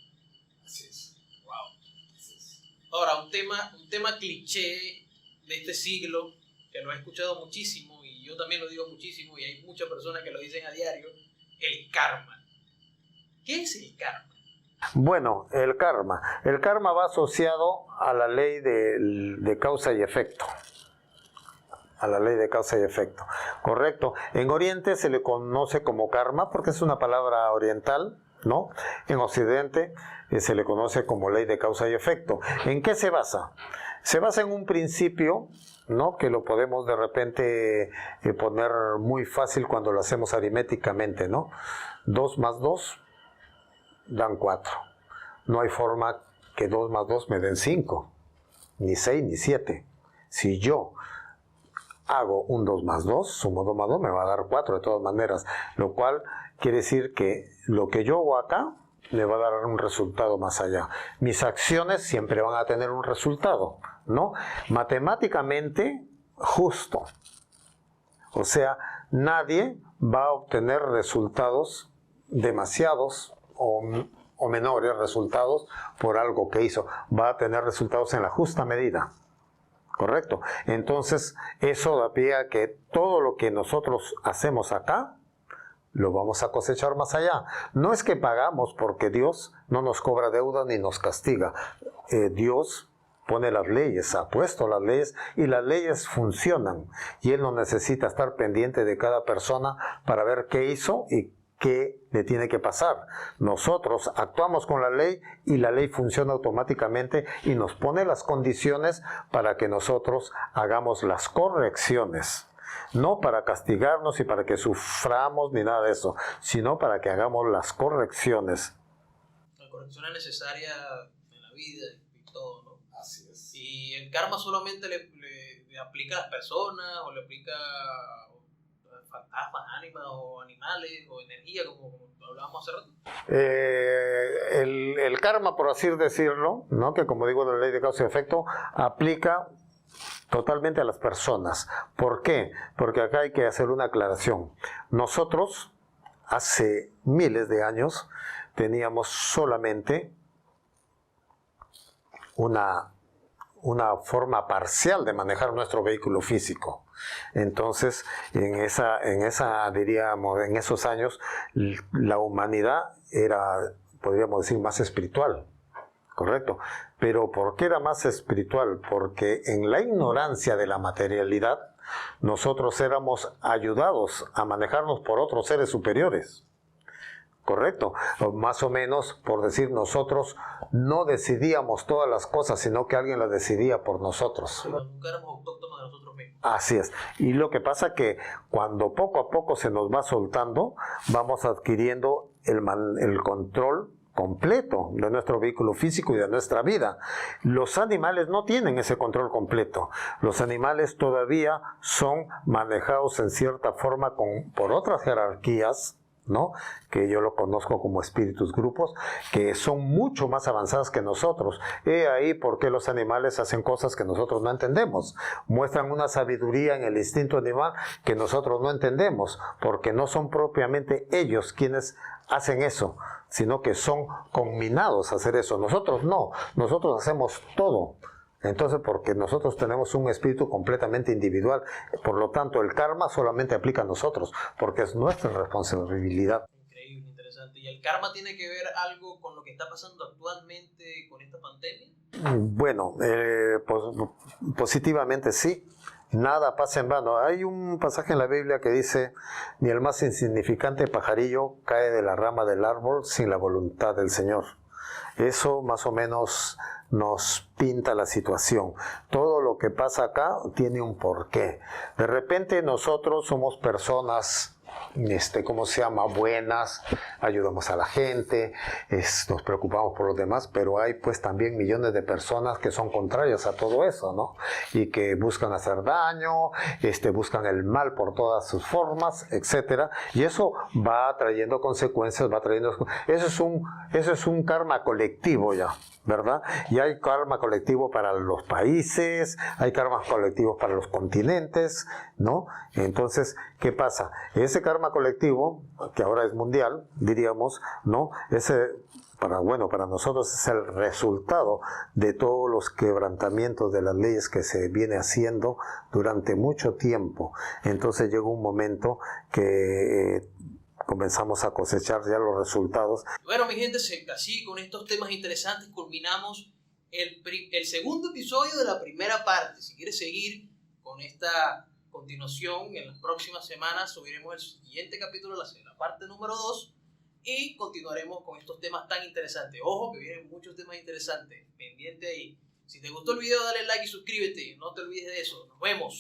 Así es. Wow. Ahora, un tema cliché de este siglo, que lo he escuchado muchísimo, y yo también lo digo muchísimo, y hay muchas personas que lo dicen a diario, el karma. ¿Qué es el karma? Bueno, el karma va asociado a la ley de causa y efecto. A la ley de causa y efecto, correcto. En Oriente se le conoce como karma porque es una palabra oriental, ¿no? En Occidente se le conoce como ley de causa y efecto. ¿En qué se basa? Se basa en un principio, ¿no?, que lo podemos de repente poner muy fácil cuando lo hacemos aritméticamente, ¿no? 2 más 2 dan 4. No hay forma que 2 más 2 me den 5, ni 6, ni 7. Si yo hago un 2 más 2, sumo 2 más 2, me va a dar 4 de todas maneras, lo cual quiere decir que lo que yo hago acá me va a dar un resultado más allá. Mis acciones siempre van a tener un resultado, ¿no? Matemáticamente justo. O sea, nadie va a obtener resultados demasiados o menores resultados por algo que hizo. Va a tener resultados en la justa medida. ¿Correcto? Entonces, eso da pie a que todo lo que nosotros hacemos acá, lo vamos a cosechar más allá. No es que pagamos porque Dios no nos cobra deuda ni nos castiga. Dios pone las leyes, ha puesto las leyes y las leyes funcionan. Y Él no necesita estar pendiente de cada persona para ver qué hizo y qué le tiene que pasar. Nosotros actuamos con la ley y la ley funciona automáticamente y nos pone las condiciones para que nosotros hagamos las correcciones. No para castigarnos y para que suframos ni nada de eso, sino para que hagamos las correcciones. La corrección es necesaria en la vida y todo, ¿no? Así es. Y el karma solamente le aplica a las personas o le aplica a fantasmas, ánimas o animales o energía, como hablábamos hace rato. El karma, por así decirlo, ¿no?, que como digo, la ley de causa y efecto, aplica totalmente a las personas. ¿Por qué? Porque acá hay que hacer una aclaración. Nosotros, hace miles de años, teníamos solamente una forma parcial de manejar nuestro vehículo físico. Entonces, diríamos, en esos años, la humanidad era, podríamos decir, más espiritual. Correcto. Pero ¿por qué era más espiritual? Porque en la ignorancia de la materialidad, nosotros éramos ayudados a manejarnos por otros seres superiores. Correcto. Más o menos, por decir, nosotros no decidíamos todas las cosas, sino que alguien las decidía por nosotros. Nunca éramos autóctonos de nosotros mismos. Así es. Y lo que pasa es que cuando poco a poco se nos va soltando, vamos adquiriendo el control completo de nuestro vehículo físico y de nuestra vida. Los animales no tienen ese control completo. Los animales todavía son manejados en cierta forma por otras jerarquías, ¿no?, que yo lo conozco como espíritus grupos, que son mucho más avanzadas que nosotros. He ahí por qué los animales hacen cosas que nosotros no entendemos. Muestran una sabiduría en el instinto animal que nosotros no entendemos, porque no son propiamente ellos quienes hacen eso, sino que son conminados a hacer eso. Nosotros no, nosotros hacemos todo. Entonces, porque nosotros tenemos un espíritu completamente individual, por lo tanto, el karma solamente aplica a nosotros, porque es nuestra responsabilidad. Increíble, interesante. ¿Y el karma tiene que ver algo con lo que está pasando actualmente con esta pandemia? Bueno, positivamente sí. Nada pasa en vano. Hay un pasaje en la Biblia que dice: ni el más insignificante pajarillo cae de la rama del árbol sin la voluntad del Señor. Eso más o menos nos pinta la situación. Todo lo que pasa acá tiene un porqué. De repente nosotros somos personas ¿cómo se llama? Buenas, ayudamos a la gente, nos preocupamos por los demás, pero hay pues también millones de personas que son contrarias a todo eso, ¿no? Y que buscan hacer daño, buscan el mal por todas sus formas, etcétera, y eso va trayendo consecuencias, eso es un karma colectivo ya, ¿verdad? Y hay karma colectivo para los países, hay karmas colectivos para los continentes, ¿no? Entonces, ¿qué pasa? Ese karma colectivo, que ahora es mundial, diríamos, ¿no? Para nosotros es el resultado de todos los quebrantamientos de las leyes que se viene haciendo durante mucho tiempo. Entonces llegó un momento que comenzamos a cosechar ya los resultados. Bueno, mi gente, así con estos temas interesantes culminamos el segundo episodio de la primera parte. Si quieres seguir con esta continuación, en las próximas semanas subiremos el siguiente capítulo, la parte número 2, y continuaremos con estos temas tan interesantes. Ojo que vienen muchos temas interesantes, pendiente ahí. Si te gustó el video, dale like y suscríbete, no te olvides de eso. Nos vemos.